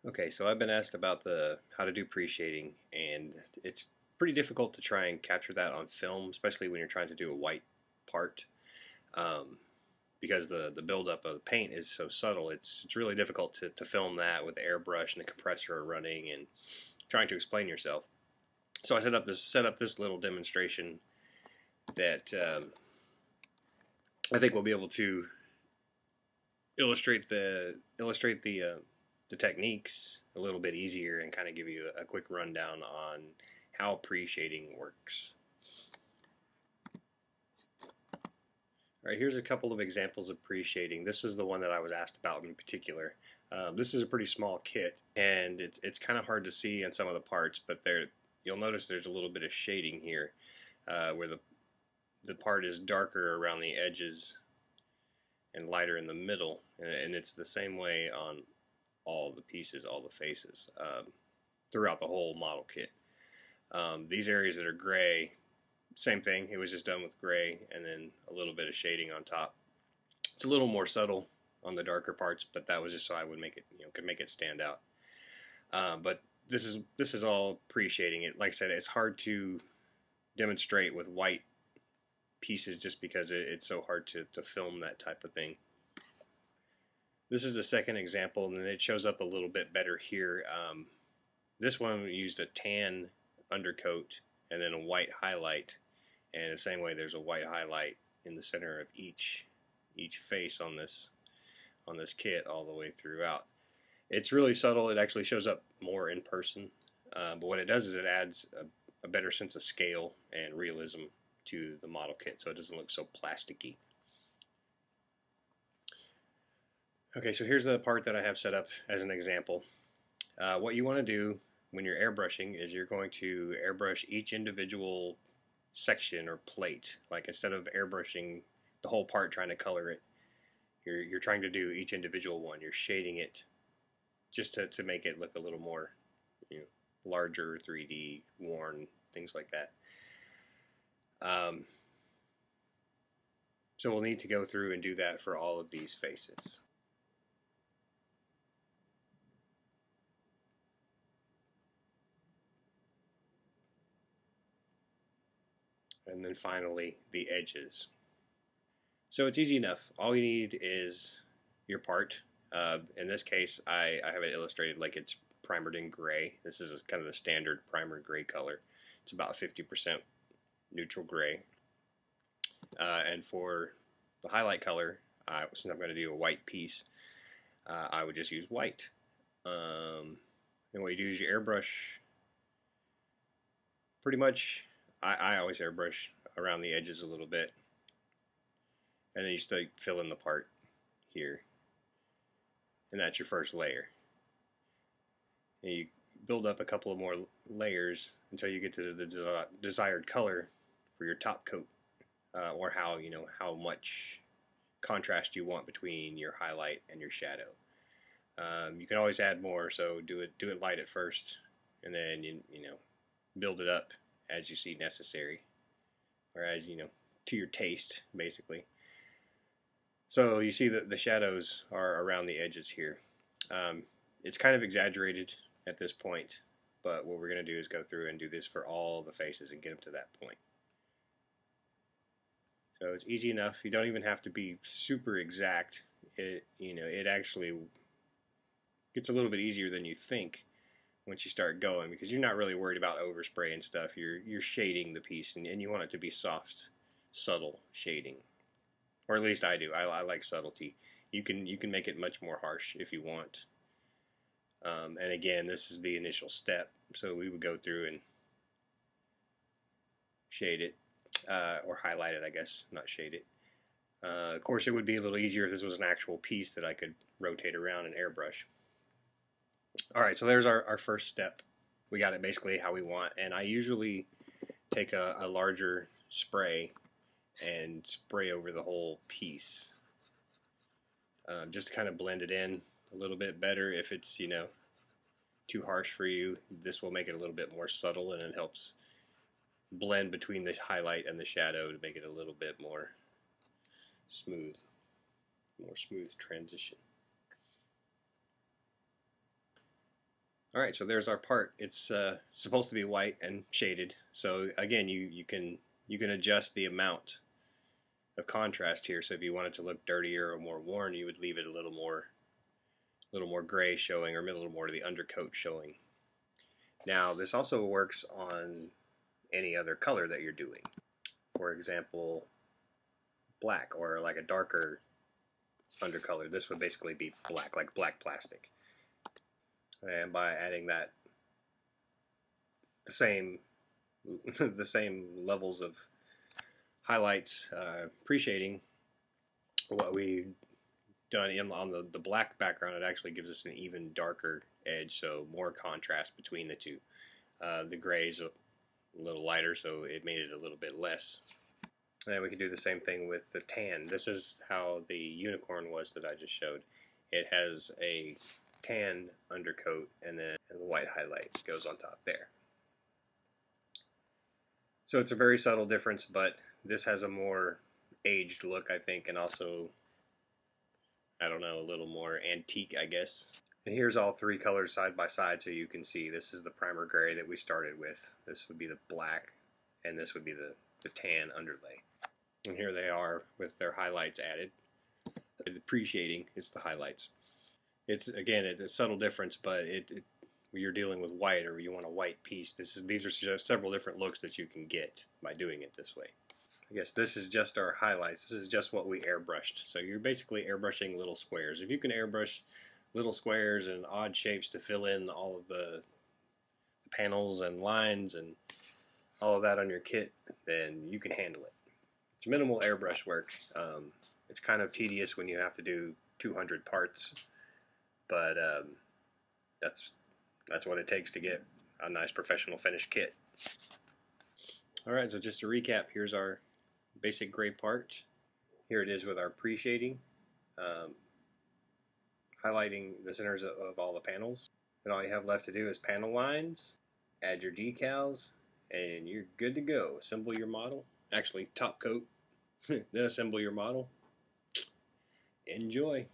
Okay, so I've been asked about the how to do pre-shading, and it's pretty difficult to try and capture that on film, especially when you're trying to do a white part, um, because the buildup of the paint is so subtle. It's really difficult to film that with the airbrush and the compressor running and trying to explain yourself. So I set up this little demonstration that I think will be able to illustrate the techniques a little bit easier and kind of give you a quick rundown on how pre-shading works. All right, here's a couple of examples of pre-shading. This is the one that I was asked about in particular. This is a pretty small kit, and it's kind of hard to see in some of the parts, but you'll notice there's a little bit of shading here, where the part is darker around the edges and lighter in the middle, and it's the same way on all the pieces, all the faces, throughout the whole model kit. These areas that are gray, same thing, it was just done with gray and then a little bit of shading on top. It's a little more subtle on the darker parts, but that was just so I would make it, could make it stand out. But this is all pre-shading. It, like I said, it's hard to demonstrate with white pieces just because it's so hard to film that type of thing. This is the second example, and it shows up a little bit better here. This one we used a tan undercoat and then a white highlight, and the same way there's a white highlight in the center of each face on this kit all the way throughout. It's really subtle. It actually shows up more in person, but what it does is it adds a better sense of scale and realism to the model kit, so it doesn't look so plasticky. Okay, so here's the part that I have set up as an example. What you want to do when you're airbrushing is you're going to airbrush each individual section or plate. Like instead of airbrushing the whole part trying to color it, you're trying to do each individual one. You're shading it just to make it look a little more, larger, 3D, worn, things like that. So we'll need to go through and do that for all of these faces. And then finally the edges. So it's easy enough. All you need is your part. In this case, I have it illustrated like it's primered in gray. This is kind of the standard primer gray color. It's about 50% neutral gray. And for the highlight color, since I'm going to do a white piece, I would just use white. And what you do is you airbrush pretty much. I always airbrush around the edges a little bit, and then you still fill in the part here, and that's your first layer. And you build up a couple of more layers until you get to the desired color for your top coat, or how much contrast you want between your highlight and your shadow. You can always add more, so do it light at first, and then build it up as you see necessary, or as to your taste, basically. So you see that the shadows are around the edges here. It's kind of exaggerated at this point, but what we're going to do is go through and do this for all the faces and get them to that point. So it's easy enough. You don't even have to be super exact. It actually gets a little bit easier than you think once you start going, because you're not really worried about overspray and stuff. You're shading the piece, and you want it to be soft, subtle shading, or at least I do. I like subtlety. You can make it much more harsh if you want. And again, this is the initial step, so we would go through and shade it, or highlight it, I guess, not shade it. Of course, it would be a little easier if this was an actual piece that I could rotate around and airbrush. Alright, so there's our first step. We got it basically how we want, and I usually take a larger spray and spray over the whole piece, just to kind of blend it in a little bit better. If it's too harsh for you, this will make it a little bit more subtle, and it helps blend between the highlight and the shadow to make it a little bit more smooth transition. Alright, so there's our part. It's supposed to be white and shaded. So again, you can adjust the amount of contrast here. So if you want it to look dirtier or more worn, you would leave it a little more gray showing, or a little more of the undercoat showing. Now this also works on any other color that you're doing. For example, black, or like a darker undercolor. This would basically be black, like black plastic. And by adding that the same the same levels of highlights, appreciating what we done on the black background, it actually gives us an even darker edge, so more contrast between the two. The gray's a little lighter, so it made it a little bit less. And we can do the same thing with the tan. This is how the unicorn was that I just showed. It has a tan undercoat, and then the white highlight goes on top there. So it's a very subtle difference, but this has a more aged look, I think, and also, I don't know, a little more antique, I guess. And here's all three colors side by side, so you can see this is the primer gray that we started with. This would be the black, and this would be the tan underlay. And here they are with their highlights added. The appreciating is the highlights. It's, again, it's a subtle difference, but you're dealing with white, or you want a white piece. These are several different looks that you can get by doing it this way. I guess this is just our highlights. This is just what we airbrushed. So you're basically airbrushing little squares. If you can airbrush little squares and odd shapes to fill in all of the panels and lines and all of that on your kit, then you can handle it. It's minimal airbrush work. It's kind of tedious when you have to do 200 parts, but that's what it takes to get a nice professional finished kit. Alright, so just to recap, here's our basic gray part. Here it is with our appreciating, highlighting the centers of all the panels. And all you have left to do is panel lines, add your decals, and you're good to go. Assemble your model. Actually, top coat, then assemble your model. Enjoy.